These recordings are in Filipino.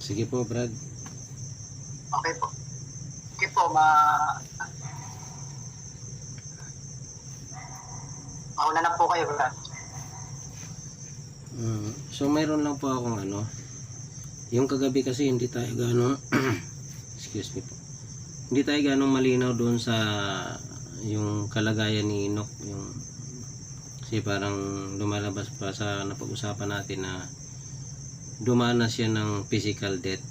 Sige po, Brad. Okay po. Okay po, mauna na po kayo, Brad. So mayroon lang po akong yung kagabi kasi hindi tayo gano'ng excuse me po. Hindi tayo gano'ng malinaw doon sa yung kalagayan ni Enoch, yung kasi parang lumalabas pa sa napag-usapan natin na dumanas siya ng physical death.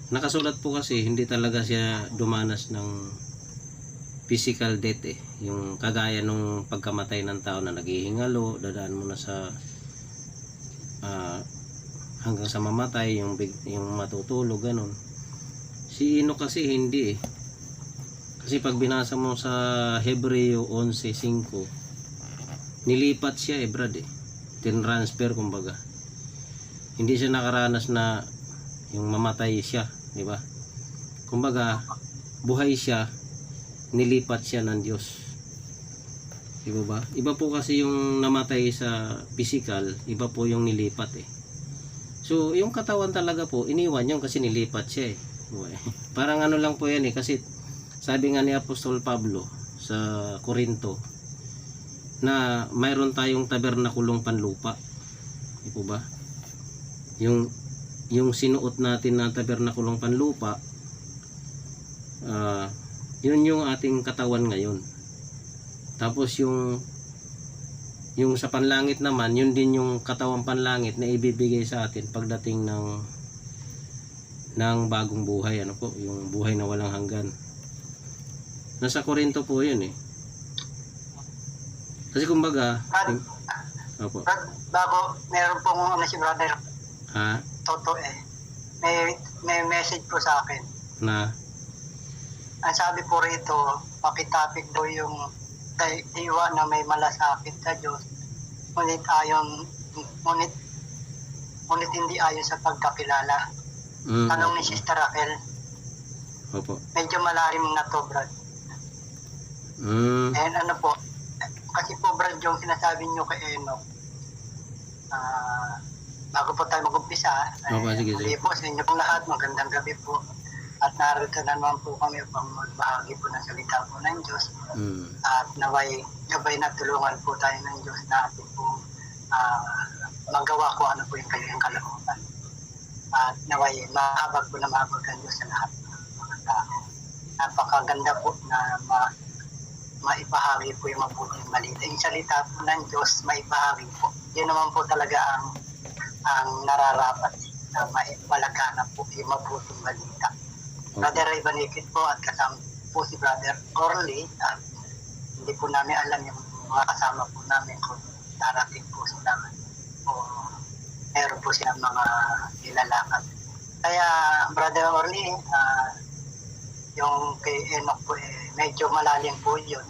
Nakasulat po kasi hindi talaga siya dumanas ng physical death yung kagaya nung pagkamatay ng tao na naghihingalo, dadaan mo na sa hanggang sa mamatay, yung matutulog, ganun. Si Enoch kasi hindi kasi pag binasa mo sa Hebreo 11:5, nilipat siya Brad tinransfer kumbaga. Hindi siya nakaranas na yung mamatay siya, di ba? Kumbaga buhay siya, nilipat siya ng Diyos. Di ba? Iba po kasi yung namatay sa physical, iba po yung nilipat So, yung katawan talaga po, iniwan yun kasi nilipat siya Parang lang po yan kasi sabi nga ni Apostol Pablo sa Corinto na mayroon tayong tabernakulong panlupa. Di po ba? Yung sinuot natin na tabernakulong panlupa, yun yung ating katawan ngayon. Tapos yung sa panlangit naman, yun din yung katawang panlangit na ibibigay sa atin pagdating ng bagong buhay, yung buhay na walang hanggan. Nasa Korinto po yun Kasi kumbaga, opo. Bago, meron pong si brother Toto may message po sa akin na ang sabi po rito, pakitapik daw yung diwa na may malasakit sa Diyos, ngunit hindi ayon sa pagkakilala. Tanong ni Sister Raquel. Opo. Medyo malalim na to, Brad. And po, kasi po, Brad, yung sinasabi nyo kay Enoch, bago po tayo mag-umpisa, sige. Po sa inyo pong lahat, magandang gabi po. At narito na naman po kami upang magbahagi po ng salita po ng Diyos. At naway gabay na tulungan po tayo ng Diyos na ating po magawa ko ano po yung kanyang kalooban. At naway mahabag po na mahabag ang Diyos sa lahat ng mga tao. Napakaganda po na maibahagi po yung mabuting balita. Yung salita po ng Diyos, maibahagi po. Yun naman po talaga ang nararapat na maipalaganap po yung mabuting balita. Brother Ray Banikit po at kasama po si Brother Orly at hindi po namin alam yung mga kasama po namin kung darating po sila o meron po silang mga nilalakad. Kaya Brother Orly, yung kay Enoch po medyo malalim po yun.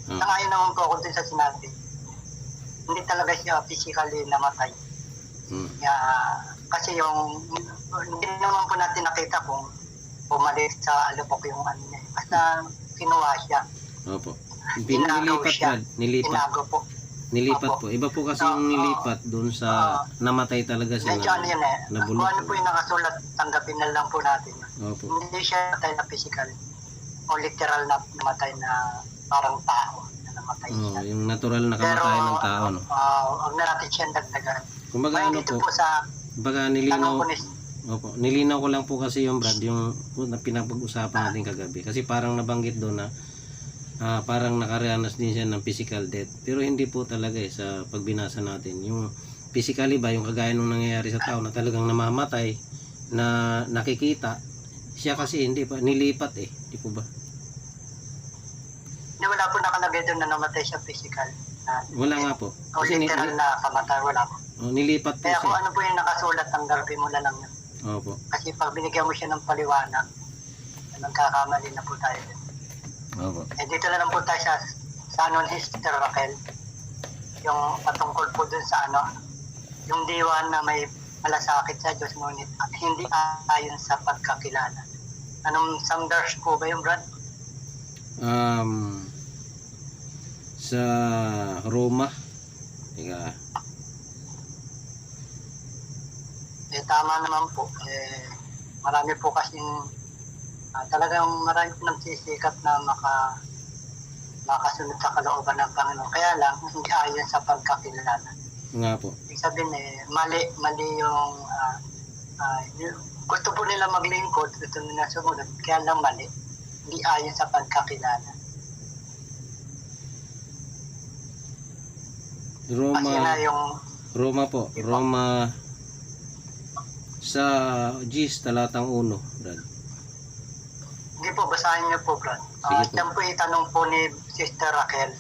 Sangayon naman po ako dun sa sinabi, hindi talaga siya physically namatay. Kasi hindi naman po natin nakita kung pumalit sa alupok yung niya. Basta kinuha siya. Opo. Nilipat po. Nilipat po. Iba po kasi yung nilipat doon sa namatay talaga siya. Medyo kung ano po yung nakasulat, tanggapin na lang po natin. Opo. Hindi siya namatay na physical o literal na namatay na parang tao na namatay siya. Yung natural na kamatay ng tao. Huwag na natin siya dagdagan. Kumbaga po sa nilinaw ko lang po kasi yung Brad, yung pinapag-usapan natin kagabi. Kasi parang nabanggit doon na parang nakaranas din siya ng physical death. Pero hindi po talaga sa pagbinasa natin. Yung physically ba, yung kagaya nung nangyayari sa tao na talagang namamatay, na nakikita, siya kasi hindi pa, nilipat di po ba? Wala po nakalagay doon na namatay siya physical. Wala nga po. Kasi literal na kamatay, wala po. Nilipat po kaya siya. Kung ano po yung nakasulat, tanggapin mo na lang yun. Opo. Kasi pag binigyan mo siya ng paliwanag, nagkakamali na po tayo. Opo. Dito na lang po tayo sa ni Sister Raquel. Yung patungkol po dun sa yung diwa na may malasakit sa Diyos, ngunit at hindi ayon sa pagkakilala. Anong verse po ba yung Brad? Sa Roma. Teka. tama naman po. Marami po kasing talagang marami po nagsisikap na makasunod sa kalooban ng Panginoon. Kaya lang, hindi ayon sa pagkakilala. Nga po. Ibig sabihin mali yung gusto po nila maglingkod, gusto nila sumunod, kaya lang mali. Hindi ayon sa pagkakilala. Kasi na yung Roma po. Roma sa Gis talatang 1, Brad. Hindi po, basahin niyo po, Brad. Sige po. Yan po itanong po ni Sister Raquel.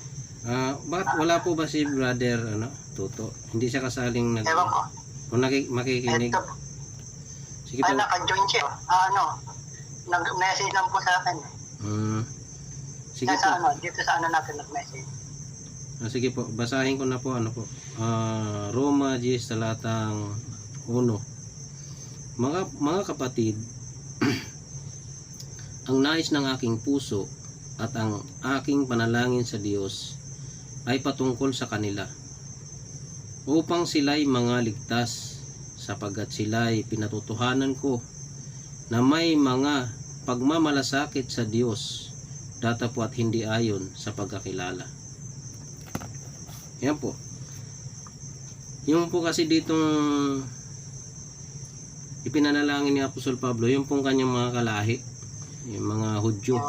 Bakit wala po ba si brother Tuto? Hindi siya kasaling Ewan ko. kung makikinig. Ito, Sige po. naka-join siya. Nag-message lang po sa akin. Sige po. Dito sa natin nag-message. Sige po, basahin ko na po Roma 10 talatang 1. Mga kapatid, ang nais ng aking puso at ang aking panalangin sa Diyos ay patungkol sa kanila, upang sila'y mga ligtas, sapagkat sila'y pinatutuhanan ko na may mga pagmamalasakit sa Diyos, datapwat hindi ayon sa pagkakilala. Yan po. Yung po kasi ditong ipinanalangin ni Apostol Pablo, yung pong kanyang mga kalahi, yung mga Hudyo.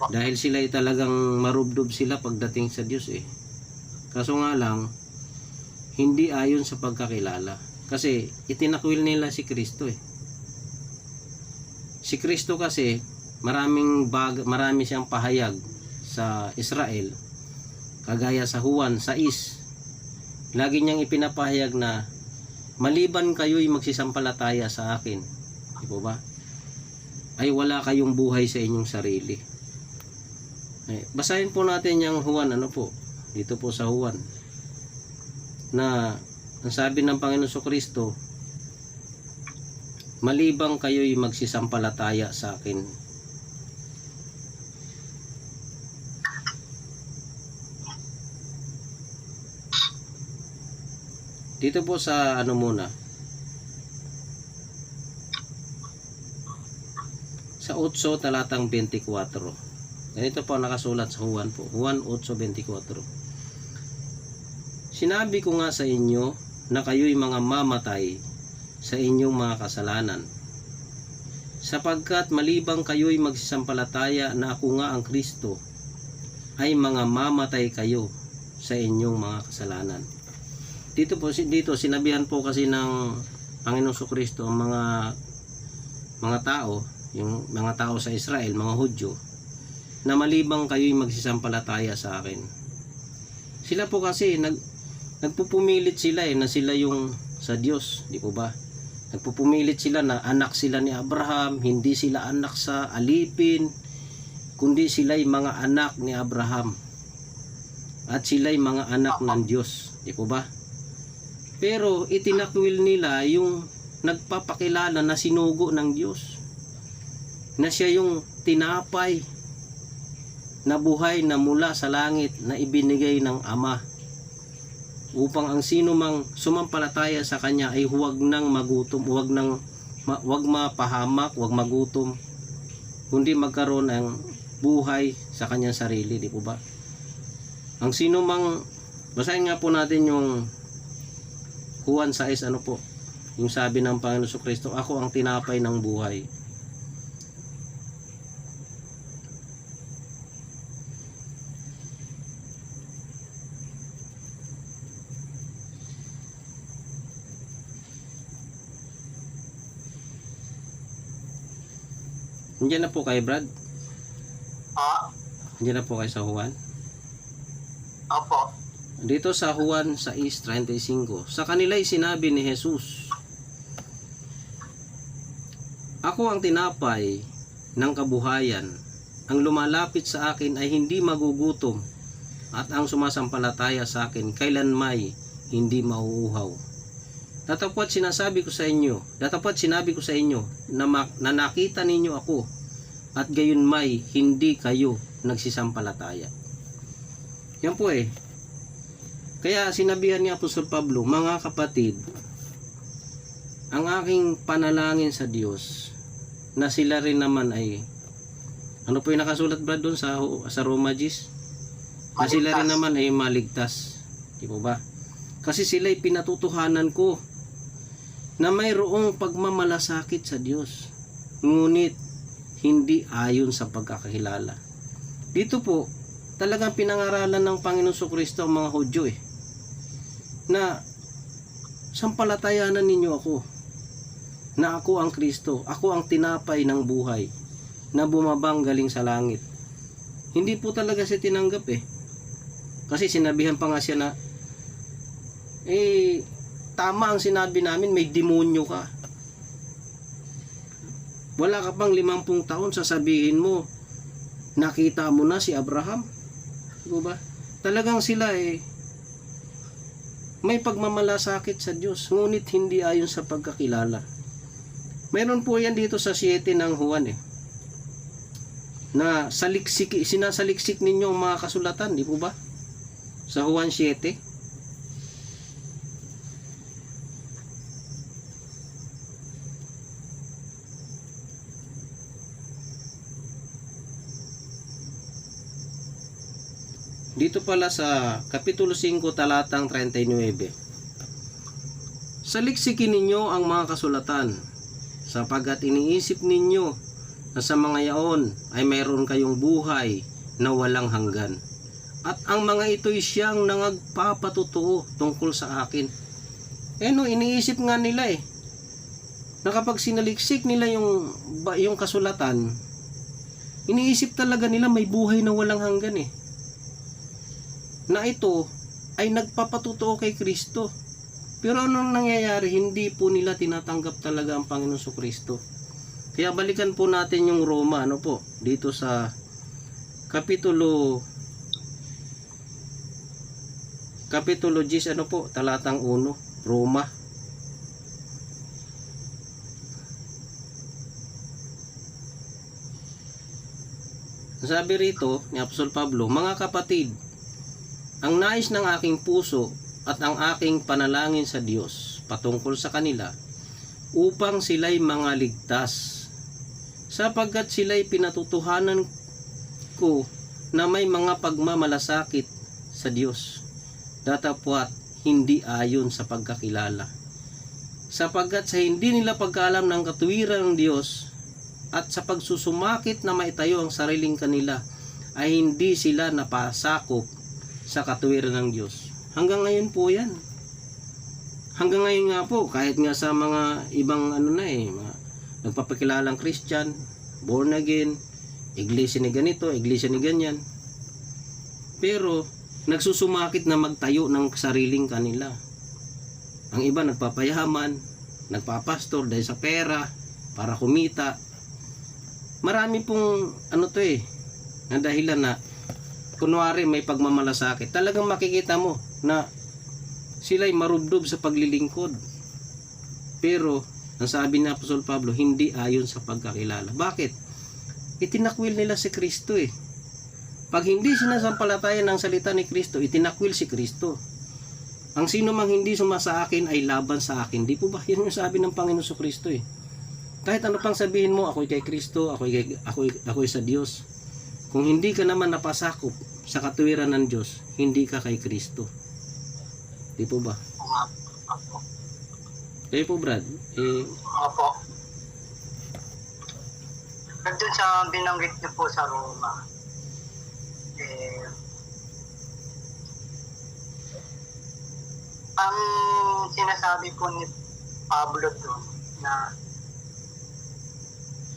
Dahil sila ay talagang marubdob sila pagdating sa Diyos Kaso nga lang, hindi ayon sa pagkakilala. Kasi itinakwil nila si Kristo Si Kristo kasi, marami siyang pahayag sa Israel. Kagaya sa Juan 6, lagi niyang ipinapahayag na maliban kayo'y magsisampalataya sa akin, di po ba? Ay wala kayong buhay sa inyong sarili. Basahin po natin yung Juan, dito po sa Juan, na ang sabi ng Panginoon Kristo, malibang kayo'y magsisampalataya sa akin. Dito po sa sa 8 talatang 24. Ganito po nakasulat sa Juan po. Juan 8:24. Sinabi ko nga sa inyo na kayo'y mga mamatay sa inyong mga kasalanan, sapagkat malibang kayo'y magsisampalataya na ako nga ang Kristo, ay mga mamatay kayo sa inyong mga kasalanan. Dito sinabihan po kasi ng Panginoong Kristo ang mga tao, yung mga tao sa Israel, mga Hudyo, na malibang kayo'y magsisampalataya sa akin. Sila po kasi nagpupumilit sila na sila yung sa Diyos, di po ba? Nagpupumilit sila na anak sila ni Abraham, hindi sila anak sa alipin, kundi sila'y mga anak ni Abraham. At sila'y mga anak ng Diyos, di po ba? Pero itinakwil nila yung nagpapakilala na sinugo ng Diyos, na siya yung tinapay na buhay na mula sa langit na ibinigay ng Ama, upang ang sino mang sumampalataya sa Kanya ay huwag nang magutom, huwag mapahamak, huwag magutom, kundi magkaroon ng buhay sa Kanyang sarili, di po ba? Ang sino mang, basahin nga po natin yung Juan 6, yung sabi ng Panginoon Kristo, ako ang tinapay ng buhay. Nandiyan na po kay Brad? Nandiyan na po kay sa Juan? Opo. Dito sa Juan 6:35, sa kanila'y sinabi ni Jesus, ako ang tinapay ng kabuhayan, ang lumalapit sa akin ay hindi magugutom, at ang sumasampalataya sa akin kailanmay hindi mauuhaw. Datapwat sinabi ko sa inyo na nakita ninyo ako, at gayunmay hindi kayo nagsisampalataya. Yan po Kaya sinabihan ni Apostol Pablo, mga kapatid, ang aking panalangin sa Diyos na sila rin naman ay, ano po yung nakasulat Brad doon sa Roma Gis? Na sila rin naman ay maligtas. Di po ba? Kasi sila'y pinatutuhanan ko na mayroong pagmamalasakit sa Diyos, ngunit hindi ayon sa pagkakilala. Dito po, talagang pinangaralan ng Panginoon Kristo ang mga Hudyo na sampalatayanan ninyo ako, na ako ang Kristo, ako ang tinapay ng buhay na bumabang galing sa langit. Hindi po talaga siya tinanggap kasi sinabihan pa nga siya na tama ang sinabi namin, may demonyo ka. Wala ka pang 50 taon, sasabihin mo nakita mo na si Abraham. Diba ba? Talagang sila may pagmamalasakit sa Diyos, ngunit hindi ayon sa pagkakilala. Meron po yan dito sa 7 ng Juan na sinasaliksik ninyo ang mga kasulatan, di po ba? Sa Juan 7. Dito pala sa Kapitulo 5 talatang 39. Saliksikin ninyo ang mga kasulatan, sapagkat iniisip ninyo na sa mga yaon ay mayroon kayong buhay na walang hanggan. At ang mga ito'y siyang nangagpapatotoo tungkol sa akin. Iniisip nga nila na kapag sinaliksik nila yung kasulatan, iniisip talaga nila may buhay na walang hanggan na ito ay nagpapatotoo kay Kristo. Pero anong nangyayari? Hindi po nila tinatanggap talaga ang Panginoon Kristo. Kaya balikan po natin yung Roma, dito sa Kapitulo 10, talatang 1, Roma. Sabi rito ni Apostol Pablo, mga kapatid, ang nais ng aking puso at ang aking panalangin sa Diyos patungkol sa kanila upang sila'y mga ligtas, sapagkat sila'y pinatutuhanan ko na may mga pagmamalasakit sa Diyos, datapwat hindi ayon sa pagkakilala. Sapagkat sa hindi nila pagkaalam ng katuwiran ng Diyos at sa pagsusumakit na maitayo ang sariling kanila, ay hindi sila napasakop sa katuwiran ng Diyos. Hanggang ngayon po yan. Hanggang ngayon nga po, kahit nga sa mga ibang mga nagpapakilalang Christian, born again, iglesia ni ganito, iglesia ni ganyan. Pero nagsusumakit na magtayo ng sariling kanila. Ang iba nagpapayaman, nagpapastor dahil sa pera, para kumita. Marami pong na dahilan na kunwari may pagmamalasakit. Talagang makikita mo na sila'y marubdob sa paglilingkod. Pero ang sabi ni Apostol Pablo, hindi ayon sa pagkakilala. Bakit? Itinakwil nila si Kristo Pag hindi sinasampalatayan ng salita ni Kristo, itinakwil si Kristo. Ang sino mang hindi sumasa akin ay laban sa akin. Di po ba? Yan yung sabi ng Panginoon sa Kristo Kahit ano pang sabihin mo, ako'y kay Kristo, ako'y sa Diyos. Kung hindi ka naman napasakop sa katuwiran ng Diyos, hindi ka kay Kristo. Di po ba? Kayo po, Brad? Opo. Doon sa binanggit niyo po sa Roma, ang sinasabi po ni Pablo doon na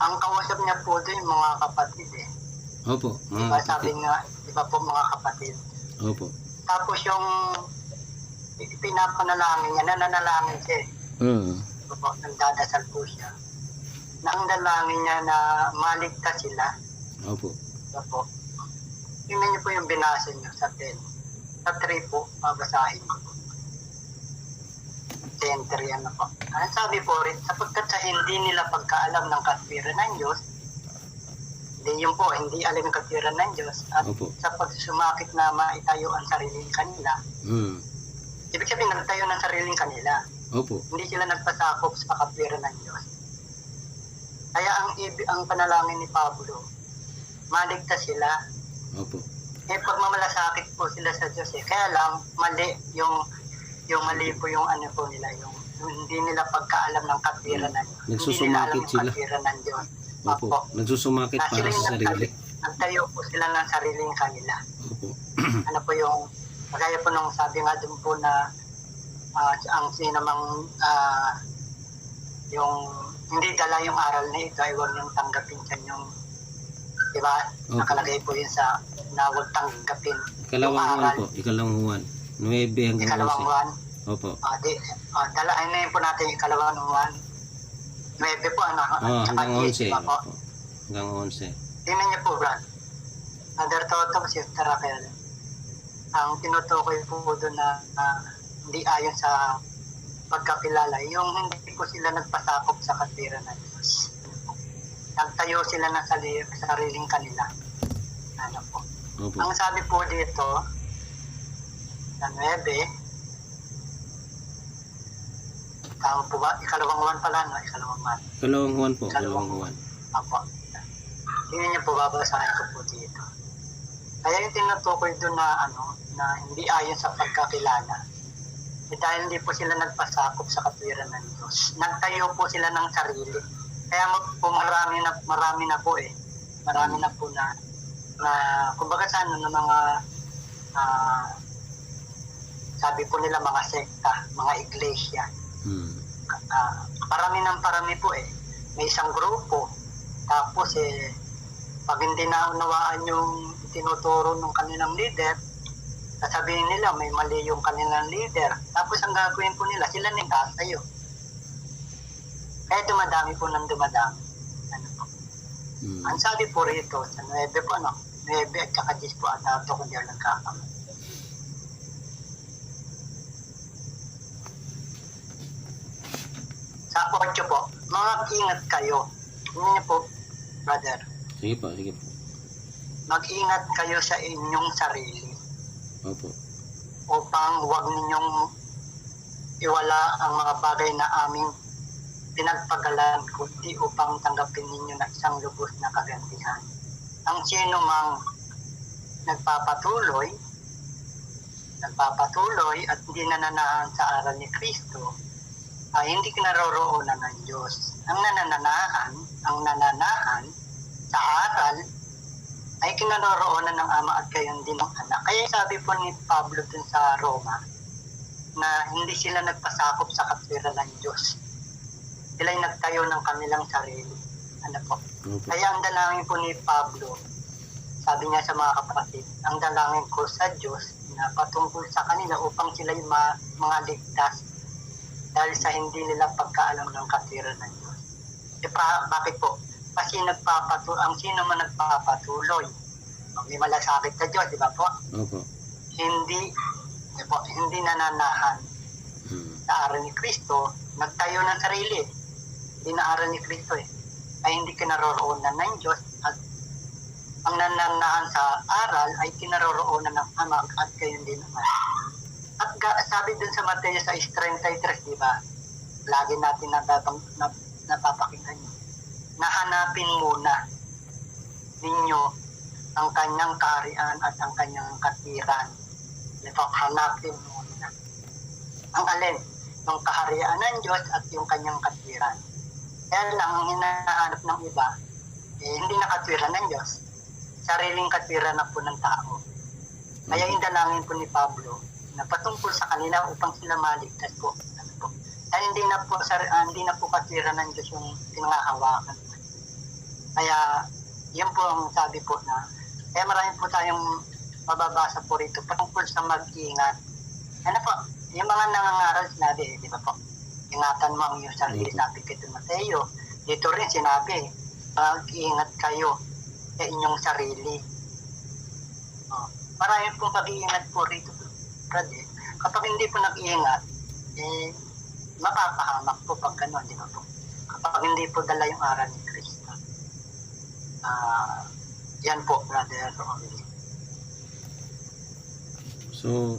ang kausap niya po doon yung mga kapatid Opo, mga diba, kapatid. sabi nga, diba po mga kapatid. Opo. Tapos yung pinapanalangin niya, nananalangin siya Opo, nagdadasal po siya. Nang dalangin niya na maligtas sila. Opo. Opo. Tingnan niyo po yung binasa niyo sa 10. Sa 3 po, babasahin ko. 10, 3 po. Ang sabi po rin, sapagkat sa hindi nila pagkaalam ng katwiran ng Diyos, yun po, hindi alam ng katwiran ng Diyos, at Opo. sa pagsumakit na maitayo ang sariling kanila, ibig sabihin, nagtayo ng sariling kanila. Opo. Hindi sila nagpasakop sa kapwiran ng Diyos. Kaya ang panalangin ni Pablo, maligtas sila. Opo. Pagmamalasakit po sila sa Diyos eh. Kaya lang, mali yung mali po yung ano po nila, yung hindi nila pagkaalam ng katwiran ng Diyos. Nagsusumakit hindi nila alam sila. yung katwiran ng Diyos. Opo. Nagsusumakit Na para sila yung sa sarili. nagtayo po sila ng sariling kanila. Opo. Ano po yung, kagaya po nung sabi nga dun po na ang sino mang yung hindi dala yung aral na ito ay huwag niyong tanggapin siya yung, di ba? Opo. Nakalagay po yun sa na huwag tanggapin Ikalawang yung Juan aral. po. Ikalawang Juan. 9 hanggang Ikalawang 11. Juan. Opo. Dalain na yun po natin ikalawang Juan. 9 po, ano? Hanggang 11. Diba po? Opo. Hanggang 11. Tingnan niyo po, Brad. Brother Toto, Sister Raquel. Ang tinutukoy po doon na hindi ayon sa pagkakilala, yung hindi po sila nagpasakop sa katwiran ng Diyos. Nagtayo sila ng sariling kanila. Ano po. Opo. Ang sabi po dito, sa 9, tama po ba? Ikalawang Juan pala, no? Ikalawang Juan. Ikalawang Juan po. Ikalawang Juan. Apo. Tingnan niyo po, babasahin ko po dito. Kaya yung tinutukoy doon na na hindi ayon sa pagkakilala, dahil hindi po sila nagpasakop sa katwiran ng Diyos. Nagtayo po sila ng sarili. Kaya po marami na po eh. Marami na po na kumbaga sa ng mga sabi po nila mga sekta, mga iglesia. Parami po eh. May isang grupo. Tapos pag hindi naunawaan yung tinuturo ng kanilang leader, sasabihin nila may mali yung kanilang leader. Tapos ang gagawin po nila, sila na tatayo. Kaya dumadami po ng dumadami. Ano po? Ang sabi po rito, sa 9 po, 9 at saka 10 po, at ito kung di ako nagkakamali. Sa 8 po, mga ingat kayo. Hindi niyo po, brother. Sige po. Sige po. Mag-ingat kayo sa inyong sarili Opo. upang huwag ninyong iwala ang mga bagay na aming pinagpagalan, kundi upang tanggapin ninyo na isang lubos na kagantihan. Ang sino mang nagpapatuloy at hindi nananahan sa aral ni Kristo ay hindi kinaroroonan ng Diyos. Ang nananahan sa aral ay kinaroroonan ng Ama at gayon din ng Anak. Kaya sabi po ni Pablo dun sa Roma na hindi sila nagpasakop sa katwiran ng Diyos. Sila ay nagtayo ng kanilang sarili. Ano po? Opo. Kaya ang dalangin po ni Pablo, sabi niya sa mga kapatid, ang dalangin ko sa Diyos na patungkol sa kanila upang sila ay mga ligtas dahil sa hindi nila pagkaalam ng katwiran ng Diyos. Bakit po? Kasi ang sino man nagpapatuloy, may malasakit sa Diyos, di ba po? Opo. Hindi nananahan sa aral ni Kristo, nagtayo ng sarili. Hindi na aral ni Kristo eh. Ay hindi kinaroroonan ng Diyos at ang nananahan sa aral ay kinaroroonan ng Ama at gayon din naman. At sabi dun sa Mateo 6:33, di ba? Lagi natin napapakinggan yun. Nahanapin muna ninyo ang kanyang kaharian at ang kanyang katwiran. Hanapin muna. Ang alin? Yung kaharian ng Diyos at yung kanyang katwiran. Kaya lang, ang hinahanap ng iba, hindi na katwiran ng Diyos. Sariling katwiran na po ng tao. Kaya yung dalangin po ni Pablo, na patungkol sa kanila upang sila maligtas po. Ano po? Dahil hindi na po katwiran ng Diyos yung pinangahawakan. Kaya, yun po ang sabi po na, kaya marami po tayong mababasa po rito patungkol sa mag-ingat. Ano po, yung mga nangangaral sinabi, di ba po? Ingatan mo ang iyong sarili, sabi kay Mateo. Dito rin sinabi, mag-ingat kayo sa inyong sarili. Marami pong pag-iingat po rito. Kapag hindi po nag-iingat, mapapahamak po pag gano'n, di ba po? Kapag hindi po dala yung aral ni Kristo. Yan po, brother Romilly. So,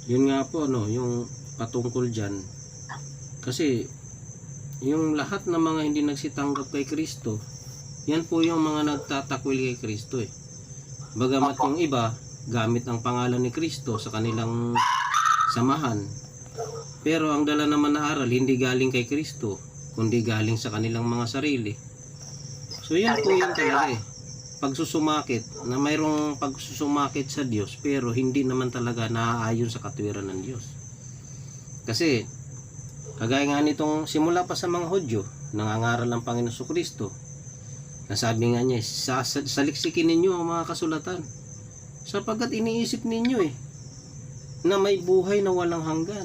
yun nga po, yung patungkol dyan, Kasi yung lahat ng mga hindi nagsitanggap kay Kristo, yan po yung mga nagtatakwil kay Kristo eh. Bagamat yung iba gamit ang pangalan ni Kristo sa kanilang samahan, pero ang dala naman na aral hindi galing kay Kristo, kundi galing sa kanilang mga sarili. So yan po yung talaga eh, pagsusumakit, na mayroong pagsusumakit sa Diyos pero hindi naman talaga naaayon sa katwiran ng Diyos. Kasi kagaya nga nitong simula pa sa mga Hudyo, nangangaral ang Panginoon Kristo, nasabi nga niya, saliksikin ninyo ang mga kasulatan sapagkat iniisip ninyo na may buhay na walang hanggan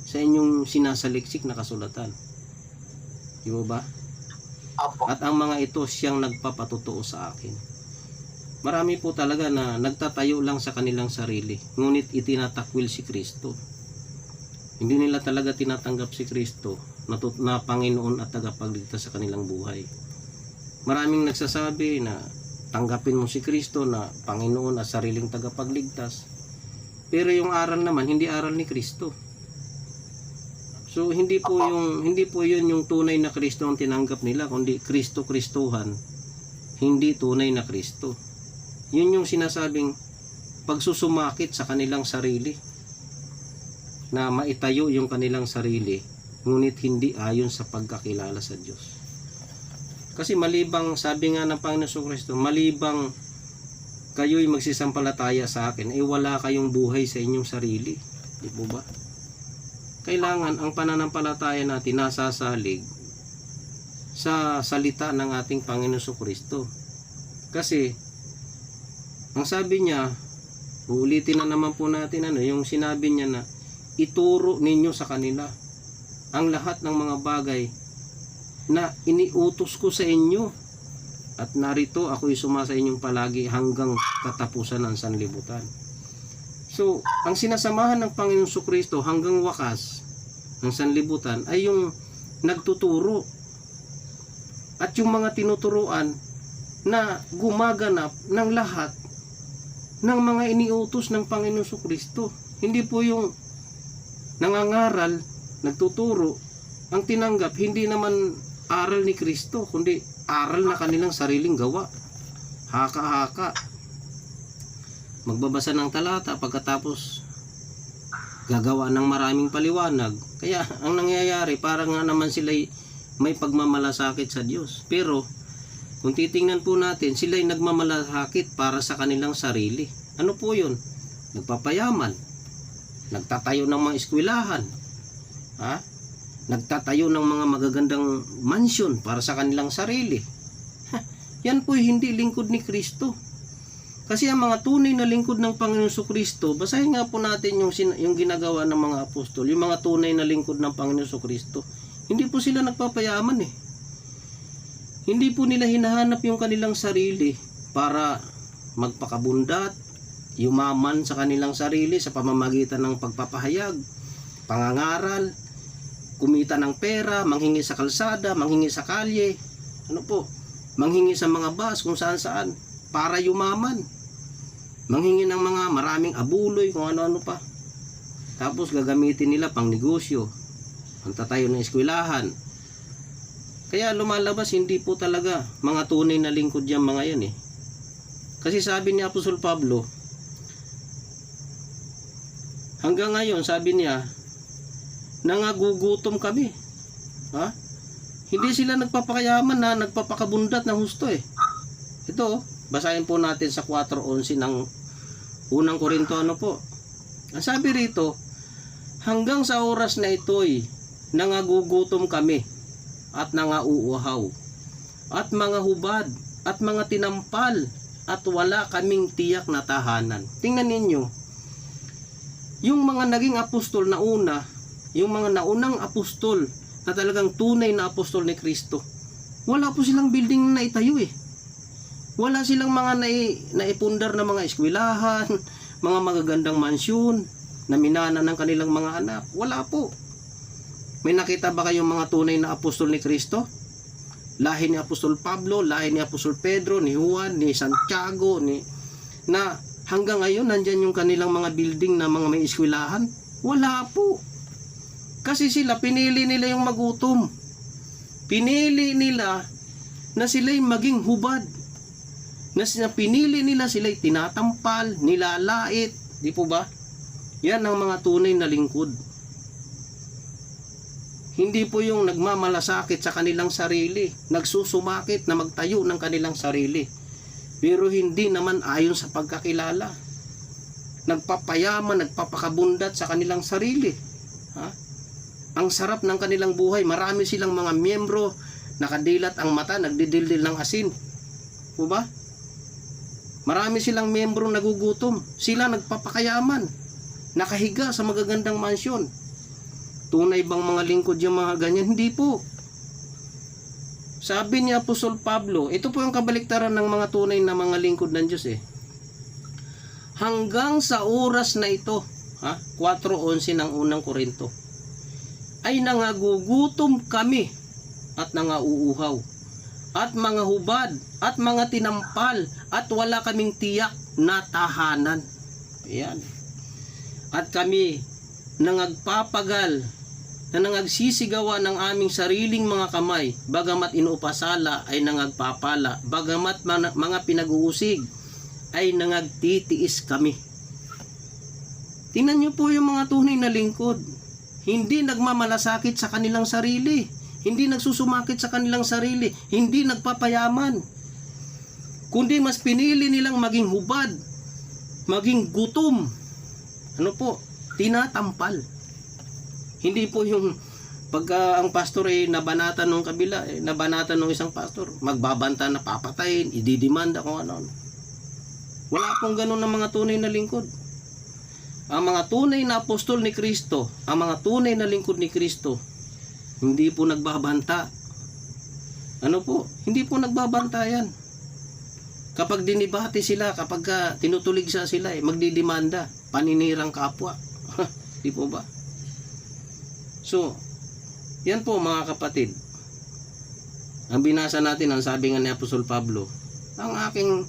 sa inyong sinasaliksik na kasulatan. Di ba? At ang mga ito siyang nagpapatotoo sa akin. Marami po talaga na nagtatayo lang sa kanilang sarili, ngunit itinatakwil si Kristo. Hindi nila talaga tinatanggap si Kristo na Panginoon at tagapagligtas sa kanilang buhay. Maraming nagsasabi na tanggapin mo si Kristo na Panginoon at sariling tagapagligtas, pero yung aral naman hindi aral ni Kristo. So hindi po yun yung tunay na Kristo ang tinanggap nila, kundi Kristo-Kristuhan, hindi tunay na Kristo. Yun yung sinasabing pagsusumakit sa kanilang sarili, na maitayo yung kanilang sarili, ngunit hindi ayon sa pagkakilala sa Diyos. Kasi malibang, sabi nga ng Panginoon Kristo, malibang kayo'y magsisampalataya sa akin, wala kayong buhay sa inyong sarili. Di po ba? Kailangan ang pananampalataya natin nasasalig sa salita ng ating Panginoon Kristo. Kasi ang sabi niya, uulitin na naman po natin yung sinabi niya na ituro ninyo sa kanila ang lahat ng mga bagay na iniutos ko sa inyo, at narito ako'y sumasa inyong palagi hanggang katapusan ng sanlibutan. So, ang sinasamahan ng Panginoon Kristo hanggang wakas ng sanlibutan ay yung nagtuturo at yung mga tinuturuan na gumaganap ng lahat ng mga iniutos ng Panginoon Kristo. Hindi po yung nangangaral, nagtuturo, ang tinanggap hindi naman aral ni Kristo, kundi aral na kanilang sariling gawa. Haka-haka. Magbabasa ng talata, pagkatapos gagawa ng maraming paliwanag. Kaya ang nangyayari, parang nga naman sila may pagmamalasakit sa Diyos. Pero kung titingnan po natin, sila'y nagmamalasakit para sa kanilang sarili. Ano po yun? Nagpapayaman, nagtatayo ng mga eskwelahan, nagtatayo ng mga magagandang mansyon para sa kanilang sarili. Yan po hindi lingkod ni Kristo. Kasi ang mga tunay na lingkod ng Panginoon Kristo, basahin nga po natin yung ginagawa ng mga apostol, yung mga tunay na lingkod ng Panginoon Kristo. Hindi po sila nagpapayaman Hindi po nila hinahanap yung kanilang sarili para magpakabundat, yumaman sa kanilang sarili sa pamamagitan ng pagpapahayag, pangangaral, kumita ng pera, manghingi sa kalsada, manghingi sa kalye, manghingi sa mga bus kung saan saan para yumaman, manghingi ng mga maraming abuloy kung ano-ano pa, tapos gagamitin nila pang negosyo, ang tatayo ng eskwelahan. Kaya lumalabas hindi po talaga mga tunay na lingkod yung mga yan Kasi sabi ni Apostol Pablo, hanggang ngayon sabi niya, nangagugutom kami. Hindi sila nagpapakayaman na nagpapakabundat ng husto Ito, basahin po natin sa 4:11 ng unang Korintiano po. Ang sabi rito, hanggang sa oras na ito'y nangagugutom kami at nangauuhaw at mga hubad at mga tinampal at wala kaming tiyak na tahanan. Tingnan ninyo, yung mga naging apostol na una, yung mga naunang apostol na talagang tunay na apostol ni Kristo, wala po silang building na itayo Wala silang mga naipundar na mga eskwelahan, mga magagandang mansyon na minana ng kanilang mga anak. Wala po. May nakita ba kayong mga tunay na apostol ni Kristo? Lahi ni Apostol Pablo, lahi ni Apostol Pedro, ni Juan, ni Santiago, na hanggang ngayon nandyan yung kanilang mga building na mga may eskwelahan? Wala po. Kasi sila, pinili nila yung magutom. Pinili nila na sila'y maging hubad. Pinili nila sila'y tinatampal, nilalait. Di po ba? Yan ang mga tunay na lingkod. Hindi po yung nagmamalasakit sa kanilang sarili, nagsusumakit na magtayo ng kanilang sarili. Pero hindi naman ayon sa pagkakilala. Nagpapayaman, nagpapakabundat sa kanilang sarili. Ha? Ang sarap ng kanilang buhay. Marami silang mga miyembro, nakadilat ang mata, nagdidildil ng asin. O ba? Marami silang miyembro nagugutom. Sila nagpapakayaman, nakahiga sa magagandang mansyon. Tunay bang mga lingkod yung mga ganyan? Hindi po. Sabi ni Apostol Pablo, ito po yung kabaliktaran ng mga tunay na mga lingkod ng Diyos Hanggang sa oras na ito, 4:11 ng unang Korinto, ay nangagugutom kami at nangauuhaw, at mga hubad, at mga tinampal, at wala kaming tiyak na tahanan. Ayan. At kami nangagpapagal, na nangagsisigawa ng aming sariling mga kamay, bagamat inuupasala ay nangagpapala, bagamat mga pinag-uusig ay nangagtitiis kami. Tingnan niyo po yung mga tunay na lingkod. Hindi nagmamalasakit sa kanilang sarili. Hindi nagsusumakit sa kanilang sarili. Hindi nagpapayaman. Kundi mas pinili nilang maging hubad, maging gutom. Ano po? Tinatampal. Hindi po yung pagka ang pastor nabanatan nung kabila, nabanatan nung isang pastor, magbabanta na papatayin, ididimanda kung ano. Wala pong ganun ng mga tunay na lingkod. Ang mga tunay na apostol ni Kristo, ang mga tunay na lingkod ni Kristo, hindi po nagbabanta. Ano po? Hindi po nagbabanta yan. Kapag dinibati sila, kapag tinutuligsa sila, magdidimanda, paninirang kapwa. Di po ba? So, yan po mga kapatid. Ang binasa natin, ang sabi nga ni Apostol Pablo, ang aking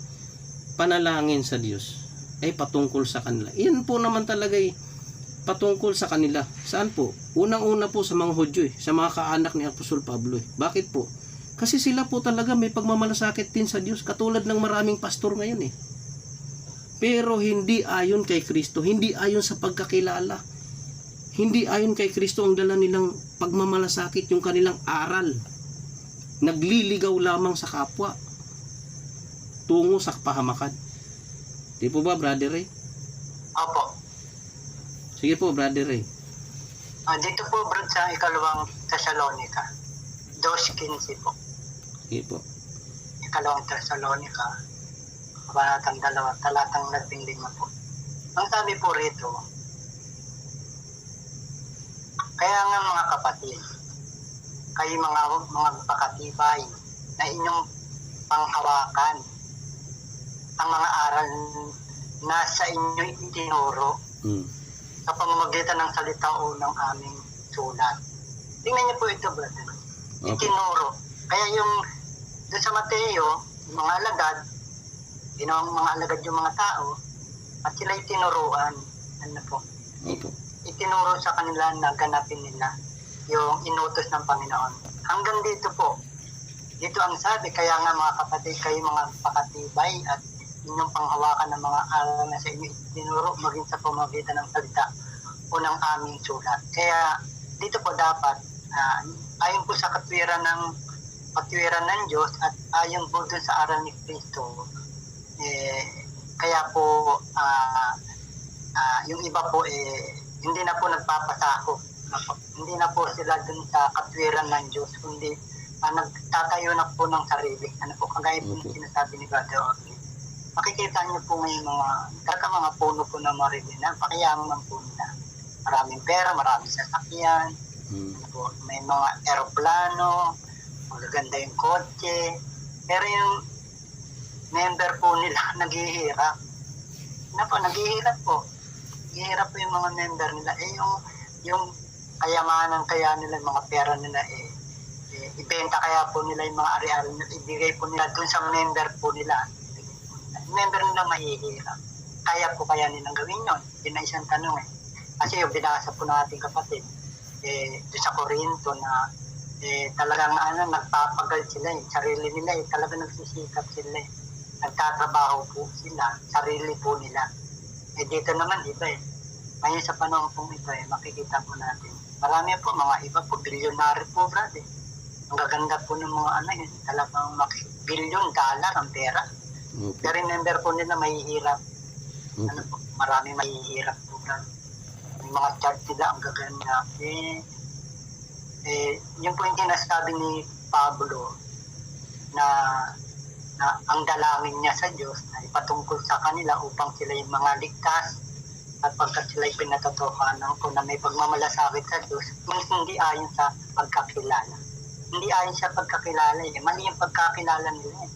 panalangin sa Diyos ay patungkol sa kanila. Yan po naman talaga patungkol sa kanila. Saan po? Unang-una po sa mga Hudyo, sa mga kaanak ni Apostol Pablo. Bakit po? Kasi sila po talaga may pagmamalasakit din sa Diyos, katulad ng maraming pastor ngayon Pero hindi ayon kay Kristo, hindi ayon sa pagkakilala. Hindi ayon kay Kristo ang dala nilang pagmamalasakit, yung kanilang aral. Nagliligaw lamang sa kapwa, tungo sa pahamakan. Di po ba, Brother Ray? Opo. Sige po, Brother Ray. Dito po, Brad, sa ikalawang Thessalonica, 2:15 po. Sige po. Ikalawang Thessalonica, kabanatang 2, talatang 15 po. Ang sabi po rito, kaya nga mga kapatid, kayo mga pakatibay na inyong panghawakan ang mga aral na sa inyo itinuro sa pamamagitan ng salita o ng aming sulat. Tingnan niyo po ito, brother. Itinuro. Kaya yung doon sa Mateo, yung mga alagad, mga alagad yung mga tao, at sila itinuruan. Ano po? Itinuro sa kanila na ganapin nila yung inutos ng Panginoon. Hanggang dito po. Dito ang sabi, kaya nga mga kapatid, kayo mga pakatibay at inyong panghawakan ng mga aral na sa inyo itinuro maging sa pamamagitan ng salita o ng aming sulat. Kaya dito po dapat, ayon po sa katwiran ng Diyos at ayon po dun sa aral ni Kristo, kaya po yung iba po hindi na po nagpapasako. Hindi na po sila dun sa katwiran ng Diyos, kundi nagtatayo na po ng sarili. Ano po, kagaya po yung sinasabi ni Brother Orly. Makikita niyo po ngayon mga puno po na Maribina, pakiyaman ng puno na. Maraming pera, maraming sasakyan, ano po, may mga aeroplano, magaganda yung kotse, pero yung member po nila naghihirap. Ano po, naghihirap po. Naghihirap po yung mga member nila. Yung kayamanan kaya nila, mga pera nila, ibenta kaya po nila yung mga ari-ari nila, ibigay po nila dun sa member po nila. Member nila mahihirap. Kaya po kaya nilang gawin yun? Yun na isang tanong Kasi yung binasa po ng ating kapatid, doon sa Corinto na talagang nagpapagal sila sarili nila talagang nagsisikap sila nagtatrabaho po sila, sarili po nila. Dito naman iba Ngayon sa panahon pong ito makikita po natin. Marami po, mga iba po, bilyonary po, brad Ang gaganda po ng mga talagang bilyon dollar ang pera. Okay. Pero remember po nila, mahihirap. Okay. Marami mahihirap po, brad May mga church nila, ang gaganda. Yun po yung sinasabi ni Pablo na ang dalangin niya sa Diyos na ipatungkol sa kanila upang sila yung mga ligtas at pagkat sila'y pinatotohanan ko na may pagmamalasakit sa Diyos, hindi ayon sa pagkakilala. Hindi ayon sa pagkakilala mali yung pagkakilala nila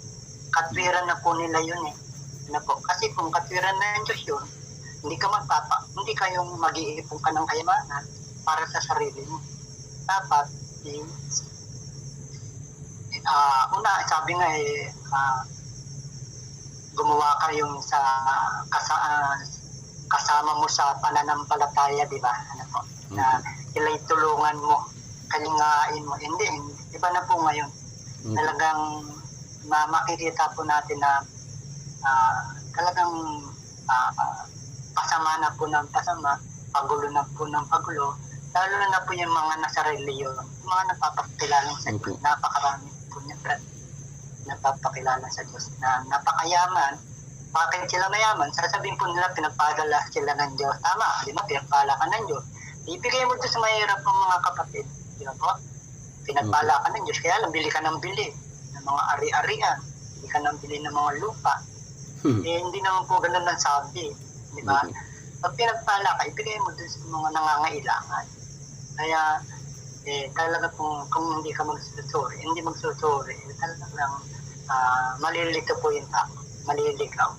Katwiran na po nila yun Kasi kung katwiran na yung Diyos yun, hindi kayong mag-iipon ka ng kayamanan para sa sarili mo. Dapat, sabi nga gumawa kayong sa kasama mo sa pananampalataya, di ba? Na ilay tulungan mo, kalingain mo. Hindi, iba na po ngayon. Talagang makikita po natin na talagang pasama na po ng pasama, pagulo na po ng pagulo, lalo na po yung mga nasa reliyon, mga napapakilala sa Diyos, napakarami po niya, napapakilala sa Diyos na napakayaman. Bakit sila mayaman? Sasabihin po nila pinagpadala sila ng Diyos. Tama, di ba? Pinagpala ka ng Diyos. Ibigay mo ito sa mahirap ng mga kapatid. Di ba po? Pinagpala ka ng Diyos. Kaya lang, bili ka ng bili ng mga ari-arian. Bili ka ng bili ng mga lupa. Hindi naman po ganun ang sabi. Di ba? Pag pinagpala ka, ibigay mo ito sa mga nangangailangan. Kaya, talaga kung hindi ka magsusuri, talagang malilito po yung tao. Maliligaw.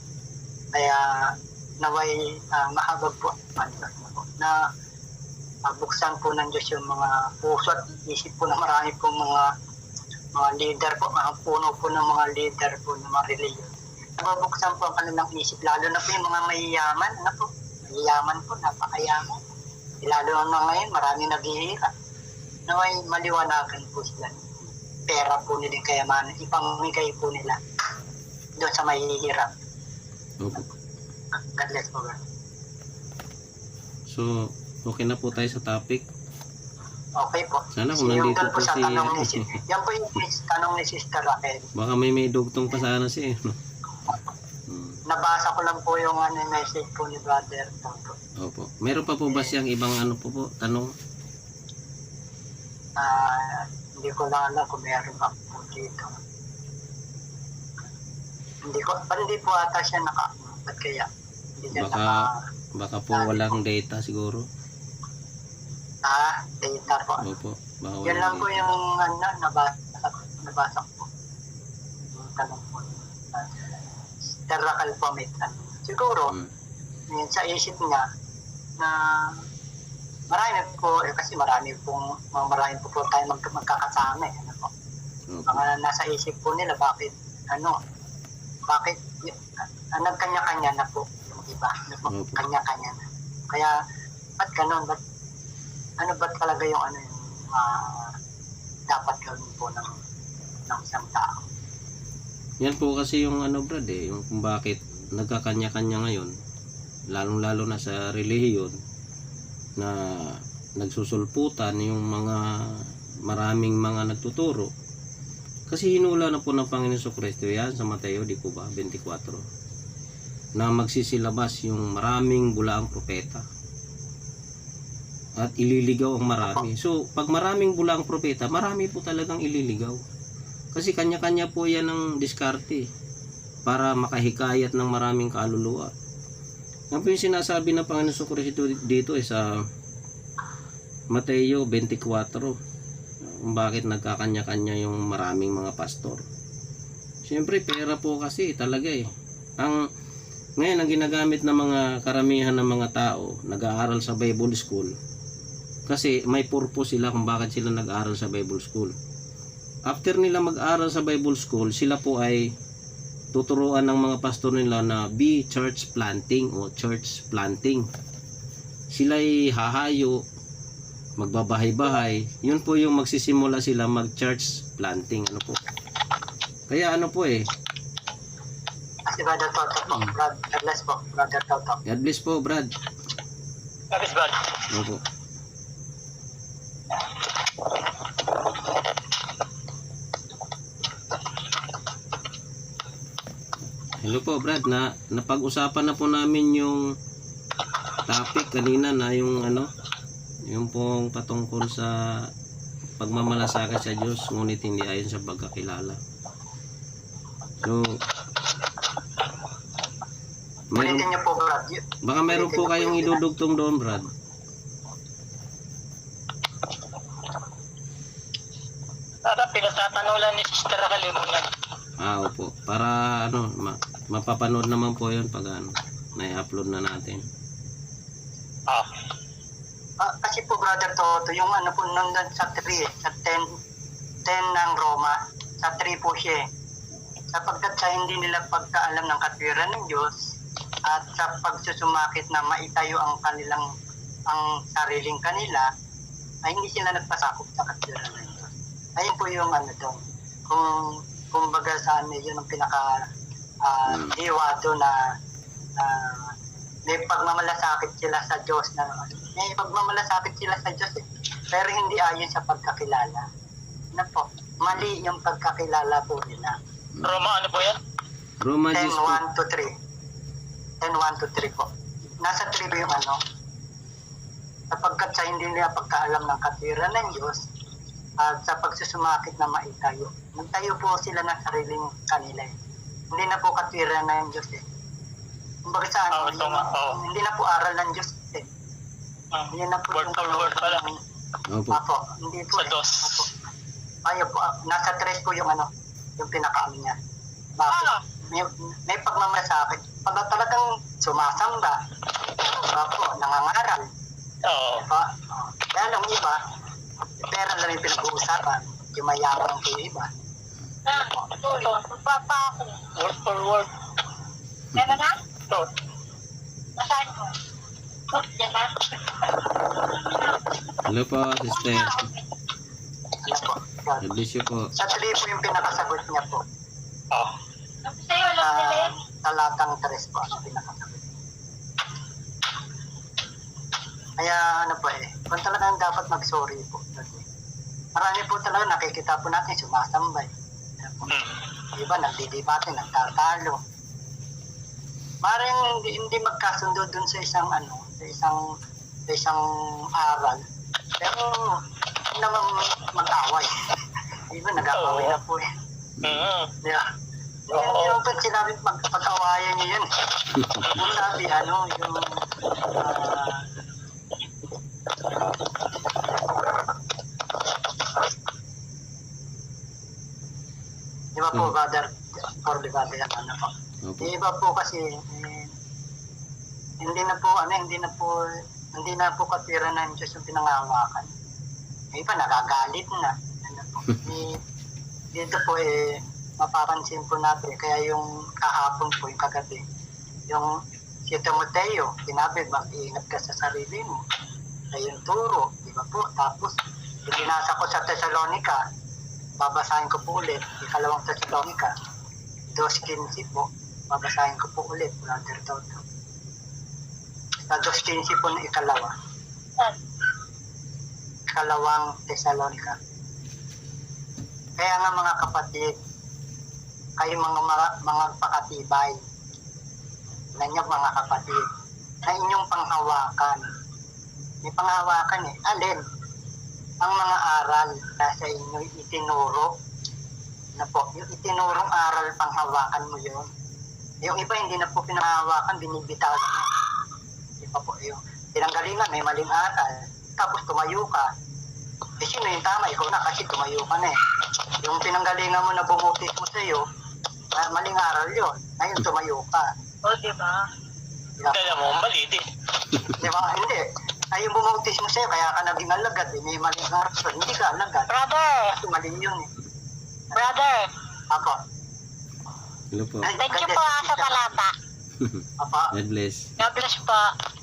Kaya naway mahabag po na buksan po ng Diyos yung mga puso at isip po na marami po mga leader po, mga puno po ng mga leader po ng mga reliyon. Nababuksan po ang kanilang isip, lalo na po yung mga mayayaman, mayayaman po, napakayaman. Lalo na ngayon, marami naghihirap. Naway maliwanagan po sila. Pera po nila, kayamanan, ipamigay po nila doon sa mahihirap. Okay. God bless po. So, okay na po tayo sa topic. Okay po. Sana kung nandito po sa si... tanong ni yan po yung tanong ni Sister Raquel. Baka may dugtong pa sana siya. Nabasa ko lang po yung message po ni Brother Toto. Opo. Meron pa po ba siyang ibang po tanong? Hindi ko lang alam kung meron pa po dito. Hindi po ata siya ba't kaya? Hindi siya baka po walang data siguro. Data po. Opo. Baka Yan lang po yung nabasa ko. Yung tanong po. Terrakal po may tanong. Siguro, yun sa isip niya na marami po, kasi marami po tayo magkakasama Mga nasa isip po nila, bakit nagkanya-kanya na po yung iba, kanya-kanya na. Kaya, ba't ganun? Ba't talaga yung dapat gawin po ng isang tao? Yan po kasi yung brad yung kung bakit nagkakanya-kanya ngayon, lalong-lalo na sa relihiyon na nagsusulputan yung maraming mga nagtuturo. Kasi hinula na po ng Panginoon Kristo yan sa Mateo, di po ba, 24, na magsisilabas yung maraming bulaang propeta at ililigaw ang marami. So, pag maraming bulaang propeta, marami po talagang ililigaw. Kasi kanya-kanya po yan ng diskarte para makahikayat ng maraming kaluluwa. Yan po yung sinasabi ng Panginoon Kristo dito sa Mateo 24. Kung bakit nagkakanya-kanya yung maraming mga pastor. Siyempre pera po kasi talaga ngayon ang ginagamit ng mga karamihan ng mga tao nag-aaral sa Bible School kasi may purpose sila kung bakit sila nag-aaral sa Bible School. After nila mag-aaral sa Bible School, sila po ay tuturuan ng mga pastor nila na be church planting o church planting. Sila ay hahayo magbabahay-bahay, yun po yung magsisimula sila mag-church planting. Ano po? Kaya ano po eh, Kasi Brother Toto po. God bless po, Brother Toto. God bless po, Brad. Kapis Brad. Ano po? Hello po, Brad. Napag-usapan na po namin yung topic kanina na yung ano, yung pong patungkol sa pagmamalasakit sa Diyos ngunit hindi ayon sa pagkakilala. So, meron, Ulitin niyo po, Brad. baka meron po kayong idudugtong doon, Brad. Para pinagtatanulan ni Sister Kalimunan. Opo. Para ano, mapapanood naman po yun pag ano, na-upload na natin. Kasi po Brother Toto, yung ano po nandun sa 3 sa 10 ng Roma, sa 3 po siya eh. Sapagkat sa hindi nila pagkaalam ng katwiran ng Diyos at sa pagsusumakit na maitayo ang kanilang ang sariling kanila, ay hindi sila nagpasakop sa katwiran ng Diyos. Ayun po yung ano doon. Kumbaga sa ano, yun ang pinaka diwado na may pagmamalasakit sila sa Diyos na may pagmamalasakit sila sa Diyos eh. Pero hindi ayon sa pagkakilala. Ano po? Mali yung pagkakilala po nila. Roma, ano po yan? Roma 10, 10 po. 1 to 3. 10, 1 to 3 po. Nasa 3 yung ano. Sapagkat sa hindi nila pagkaalam ng katwiran ng Diyos at sa pagsusumakit na maitayo. Nagtayo po sila ng sariling kanila eh. Hindi na po katwiran ng Diyos eh. Kumbaga sa ano, ito nga, hindi na po aral ng Diyos eh. Hindi na po Word for word pala. Opo. Apo, hindi po Sa eh. dos. Apo. Ayaw po, nasa 3 po yung ano, yung pinakaano niya. Bakit? May pagmamalasakit. Pag talagang sumasamba, po, nangangaral. Oo. Diba? Kaya lang iba, pera lang yung pinag-uusapan. Yung mayaman kayo iba. Papa ako. Word for word. Kaya na? Ito. Nasaan mo? Yan na? Hello po, sister. Ano po? God bless you po. Sa 3 po yung pinakasagot niya po. Oh. Sa'yo lang nila talatang 3 po ang pinakasagot. Kaya ano po eh, kung talagang dapat mag-sorry po. Marami po talaga nakikita po natin sumasambay. Iba nagdidebate, nagtatalo. Maring hindi magkasundo dun sa isang ano, sa isang aral. Pero hindi naman mag-away. Iba nag-away na po eh. Yeah. Yung pag sinabi pag-awayan niyo yun. Yung sabi ano, yung di ba po, Brother, for the Brother, ano po. Opo. Yung iba po kasi, hindi na po katwiran ng Diyos yung pinangahawakan. Yung iba nagagalit na. Ano po. Dito po mapapansin po natin, kaya yung kahapon po, yung kagabi, yung si Timoteo, sinabi, mag-iingat ka sa sarili mo. Ay yung turo, di ba po? Tapos, yung binasa ko sa Thessalonica, babasahin ko po ulit, ikalawang Thessalonica, 2:15 po, babasahin ko po ulit, Brother Toto. Sa 2:15 po na ikalawang Thessalonica. Kaya nga mga kapatid, kayo mga pakatibay, na inyo mga kapatid, na inyong panghawakan. May panghawakan eh. Alin? Ang mga aral na sa inyo itinuro na po. Yung itinurong aral, panghawakan mo yun. Yung iba hindi na po pinahawakan, binibitawan mo. Di pa po yung pinanggalingan, may maling aral. Tapos tumayo ka. Eh sino yung tama? Ikaw na kasi tumayo ka na eh. Yung pinanggalingan mo na bumutis mo sa'yo, maling aral yun. Ngayon tumayo ka. O, diba? Kaya mo, mali din. Di ba? Hindi. Ay, yung bumutis mo sa'yo, kaya ka naging alagad. Eh. May maling aral. Hindi ka alagad. Brother! Kasi maling yun eh. Brother! Ako. Hello po. Thank you po sa talata. Apa, God bless. God bless po.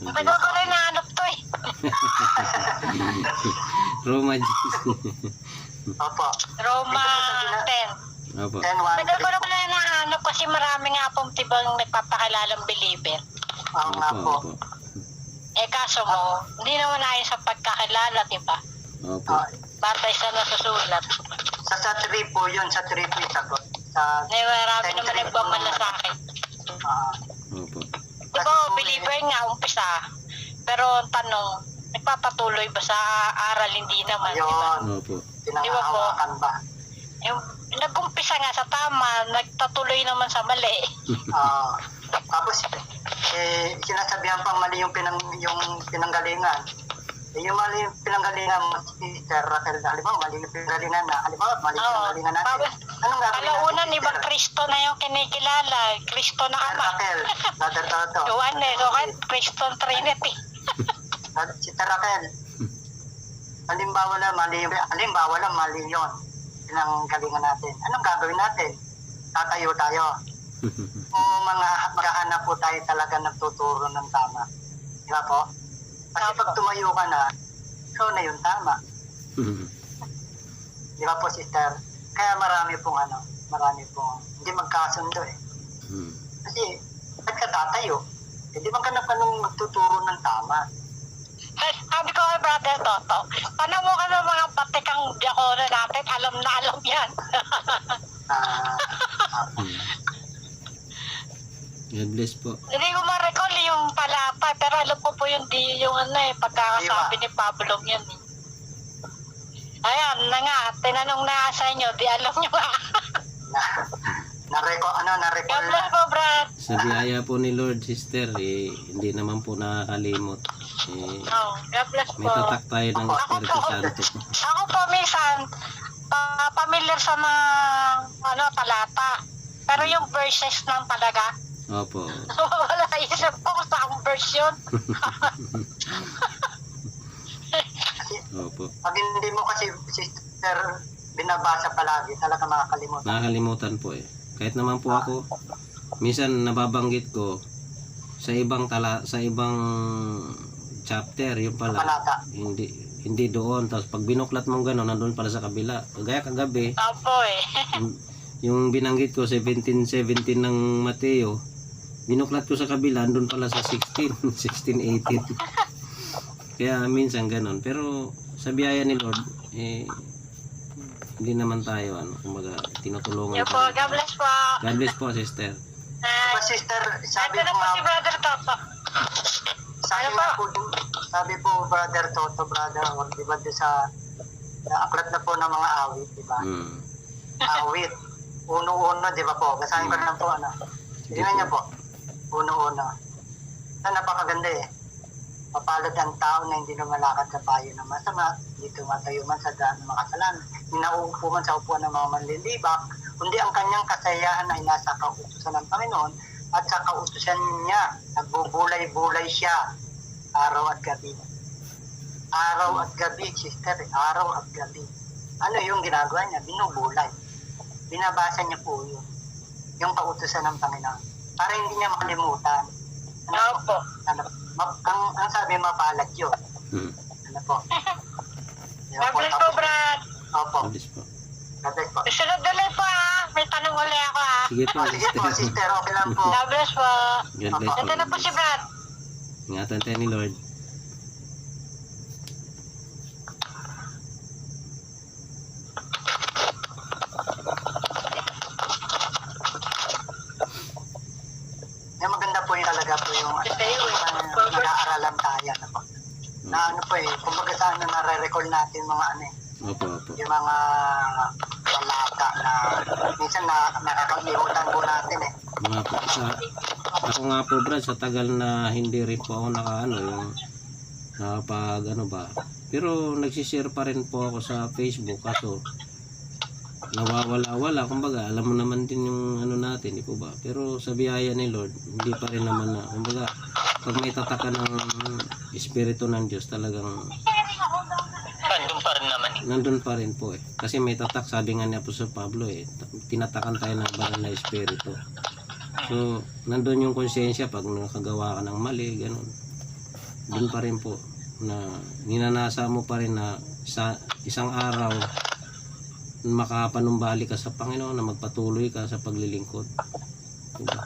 God Tagal bless. ko rin nahanap to eh. Roma Jews. opo. Roma 10. Opo. 10, 1, Tagal ko rin nahanap kasi marami nga pong tibang nagpapakilalang believer. Oo nga po. Opo. Eh kaso mo, hindi naman ayon sa pagkakilala, diba? Opo. Ah, Batay sa nasusulat. sa 3 po yun, sa 3 po yung sagot. Sa, Eh, marami naman nagmamalasakit. Opo. Di ba, believer nga, umpisa. Pero ang tanong, nagpapatuloy ba sa aral? Hindi naman, di ba? ayun, Opo. pinangahawakan ba? Yung, nag-umpisa nga sa tama, nagtatuloy naman sa mali. Tapos, sinasabihan pang mali yung pinanggalingan. Yung mali yung pinanggalingan mo, Sister Raquel, halimbawa, mali yung pinanggalingan na, halimbawa, mali yung Oo. pinanggalingan natin. Anong gagawin Kalaunan, natin, ibang Kristo na yung kinikilala. Kristo na Sister Ama. Raquel, Brother Toto. Yohanes, o kahit Kristo Trinity. Sister Raquel, halimbawa lang mali yun. Pinanggalingan natin. Anong gagawin natin? Tatayo tayo. O maghahanap po tayo talaga nagtuturo ng tama. Di ba po? Kasi pag tumayo ka na, ikaw na yung tama. Di ba po, sister? Kaya marami pong hindi magkasundo eh. Kasi, ba't ka tatayo? Hindi man ka na panong magtuturo ng tama. Sabi ko kay Brother Toto, paano mo ka ng mga patikang diakono natin? Alam na alam yan. God bless po. Hindi ko ma-recall yung palapa, pero alam ko po yung pagkakasabi ni Pablo yan. Ayan na nga, tinanong na sa inyo, di alam nyo nga. Na-recall God bless po, Brad. Sa biyaya po ni Lord, sister, hindi naman po nakakalimot. Oh, God bless May po. tatak tayo ng Espiritu Santo. Ako po, minsan, familiar sa mga talata. Pero yung verses ng talaga, Opo. wala isip ko kung saan version. Opo. Pag hindi mo kasi, sister, binabasa palagi, talaga makakalimutan. Nakakalimutan po eh. Kahit naman po ako, minsan nababanggit ko sa ibang chapter, yung pala. Palata. Hindi doon. Tapos pag binuklat mong gano'n, nandun pala sa kabila. Kagaya kagabi, Opo eh. yung binanggit ko 17:17 ng Mateo, binuklat ko sa kabila, andun pala sa 16:18. Kaya minsan ganon. Pero sa biyaya ni Lord, hindi naman tayo, kumbaga, tinutulungan Yo po, tayo. God bless po. God bless po, sister. Diba, sister, sabi Ito na mo po nga, si Brother Toto. sabi Ano nga po? po, sabi po, Brother Toto, Brother, di ba, doon sa aklat na po ng mga awit, di ba? Awit. Uno-uno, di ba po? Basahin ko lang po, Tingnan niyo po. Uno-uno. Napakaganda eh. Mapalad ang tao na hindi lumalakad sa payo ng masama, hindi tumatayo man sa daan ng mga kasalanan, hinauupo man sa upuan ng mga manlilibak, kundi ang kanyang kasayahan ay nasa kautusan ng Panginoon at sa kautusan niya, nagbubulay-bulay siya araw at gabi. Araw at gabi, sister, araw at gabi. Ano yung ginagawa niya? Binubulay. Binabasa niya po yun. Yung kautusan ng Panginoon. Para hindi niya makalimutan. Opo. Ang sabi, mapalad yun. Ano po? God bless po, Brad. Opo. God bless po. God bless po. Sunod ulit po May tanong ulit ako Sige po, Sige po, sister. sister, okay lang po. God bless po. God bless po. Ito na po si Brad. Ingatan tayo ni Lord. Yung maganda po yung talaga po yung nag-aaralan tayo. Ano po. Na ano po kumbaga sa nare-recall natin mga Opo, opo. yung mga talata na minsan nakakalimutan po natin Mga po, ako nga po, Brad, sa tagal na hindi rin po ako yung nakapag pero nagsishare pa rin po ako sa Facebook, kaso nawawala-wala, kumbaga alam mo naman din yung natin, di po ba? Pero sa biyaya ni Lord, hindi pa rin naman kumbaga pag may tatakan ng Espiritu ng Diyos, talagang Nandun pa rin naman. nandun pa rin po kasi may tatak, sabi nga ni Apostol Pablo tinatakan tayo ng banal na Espiritu. So, nandun yung konsensya pag nakagawa ka ng mali, ganun. Doon pa rin po na ninanasa mo pa rin na sa isang araw makapanumbalik ka sa Panginoon, na magpatuloy ka sa paglilingkod. Diba?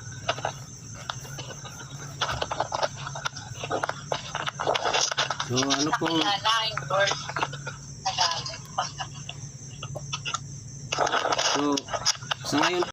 So, ano pong so, sa ngayon